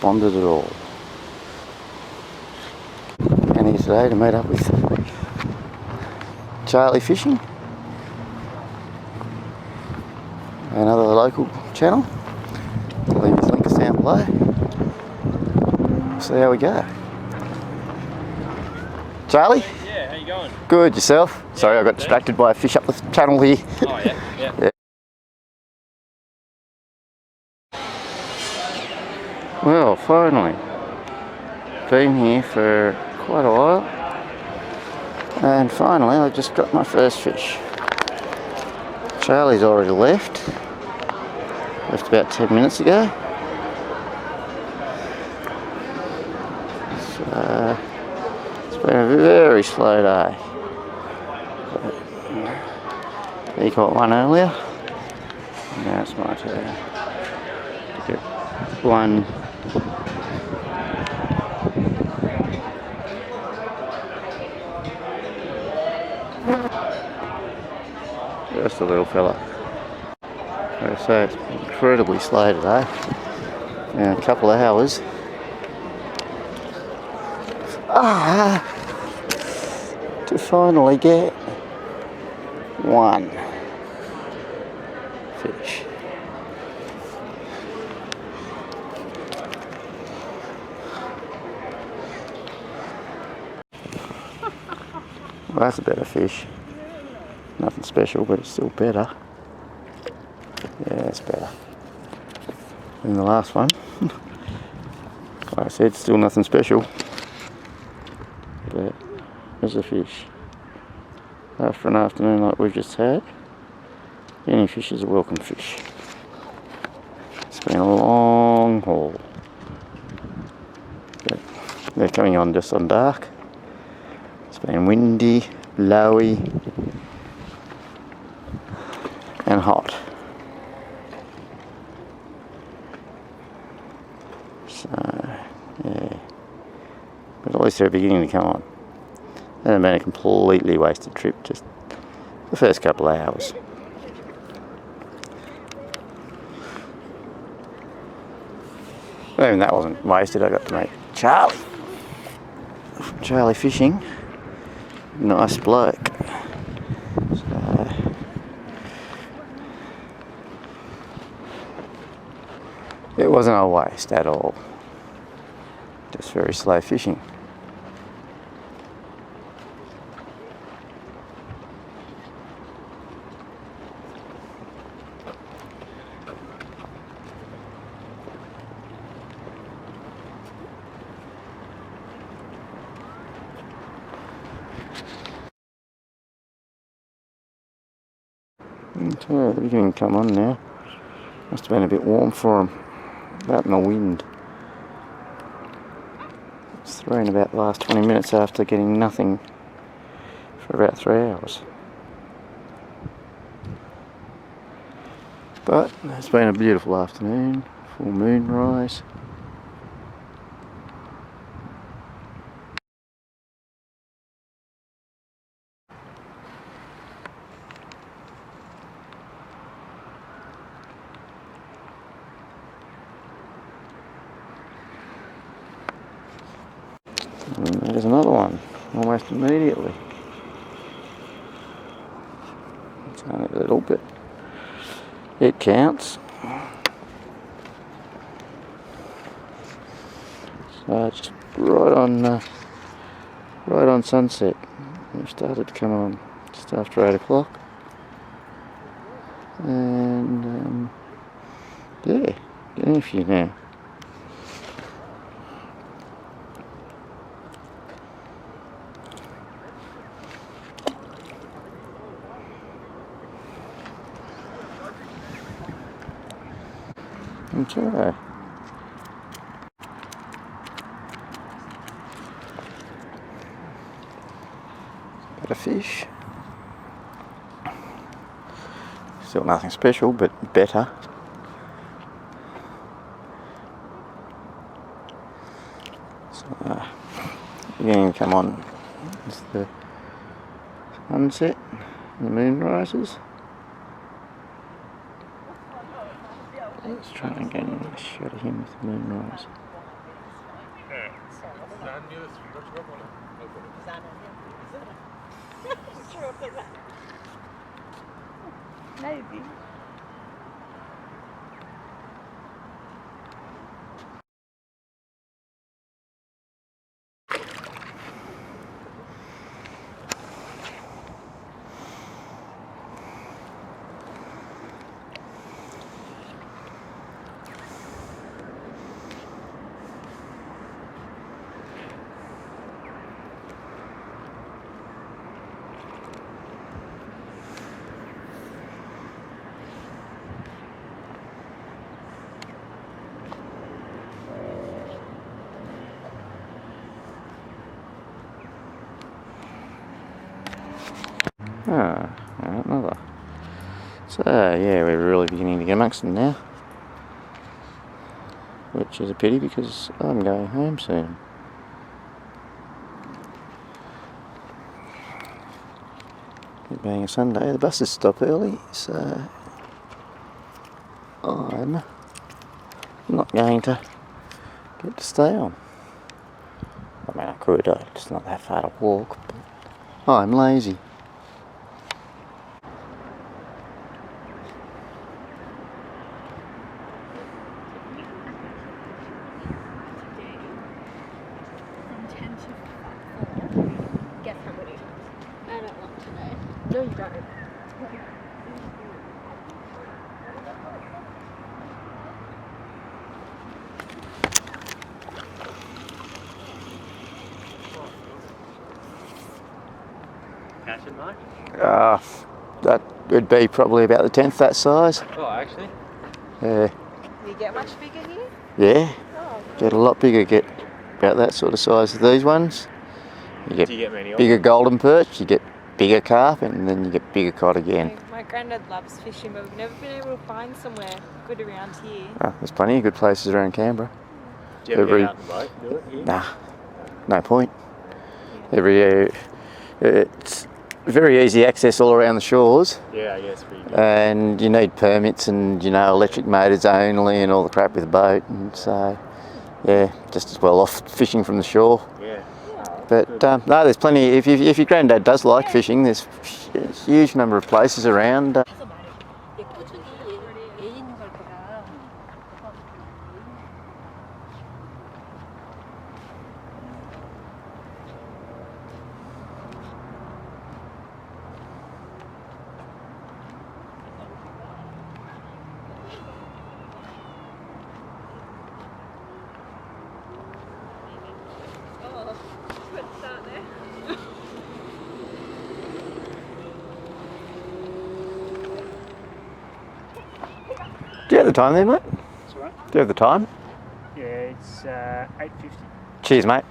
responded at all. And here today to meet up with Charlie Fishing, another local channel. I'll leave his links down below. See how we go. Charlie? Yeah, how you going? Good, yourself? Yeah, sorry, I got distracted by a fish up the channel here. Oh yeah, yeah. Well, finally. Been here for quite a while. And finally I just got my first fish. Charlie's already left. Left about 10 minutes ago. So it's been a very slow day. He caught one earlier. Now it's my turn to get one. Just a little fella. Like I say, it's incredibly slow today. In a couple of hours. To finally get one fish. Well, that's a better fish. Nothing special, but it's still better. Yeah, it's better than the last one. Like I said, still nothing special. But there's a fish. After an afternoon like we've just had, any fish is a welcome fish. It's been a long haul. But they're coming on just on dark. It's been windy, blowy, and hot. So, yeah. But at least they're beginning to come on. It hasn't been a completely wasted trip, just the first couple of hours. But even that wasn't wasted. I got to meet Charlie Fishing. Nice bloke. So, it wasn't a waste at all. Just very slow fishing. So they're beginning to come on now. Must have been a bit warm for them. That and the wind. It's thrown about the last 20 minutes after getting nothing for about 3 hours. But it's been a beautiful afternoon, full moonrise. And there's another one, almost immediately. It's only a little bit. It counts. So just right on sunset. It started to come on just after 8 o'clock. And yeah, getting a few now. Okay. Got a fish. Still nothing special, but better. So, beginning to come on. It's the sunset and the moon rises. Let's try and get a shot of him with the moonrise. Maybe. Ah, alright, another. So yeah, we're really beginning to get amongst them now, which is a pity because I'm going home soon. It being a Sunday, the buses stop early, so I'm not going to get to stay on. I mean, I could, it's not that far to walk, but I'm lazy. From 10 to 4. Guess how many? I don't want to know. No, you don't. Passion mark? That would be probably about the 10th that size. Oh, actually? Yeah. You get much bigger here? Yeah. Oh, Get a lot bigger, get about that sort of size as these ones. You get Do you get many of bigger them? golden perch, you get bigger carp, and then you get bigger cod again. my granddad loves fishing, but we've never been able to find somewhere good around here. There's plenty of good places around Canberra. Do you ever Every- get out and boat and do it here? Nah, no point. It's very easy access all around the shores, Yeah, I guess we do. and you need permits and electric motors only and all the crap with a boat, and so yeah, just as well off fishing from the shore. Yeah. But no, there's plenty. If your granddad does like fishing, there's a huge number of places around. Do you have the time there, mate? That's all right. Do you have the time? Yeah, it's 8:50. Cheers, mate.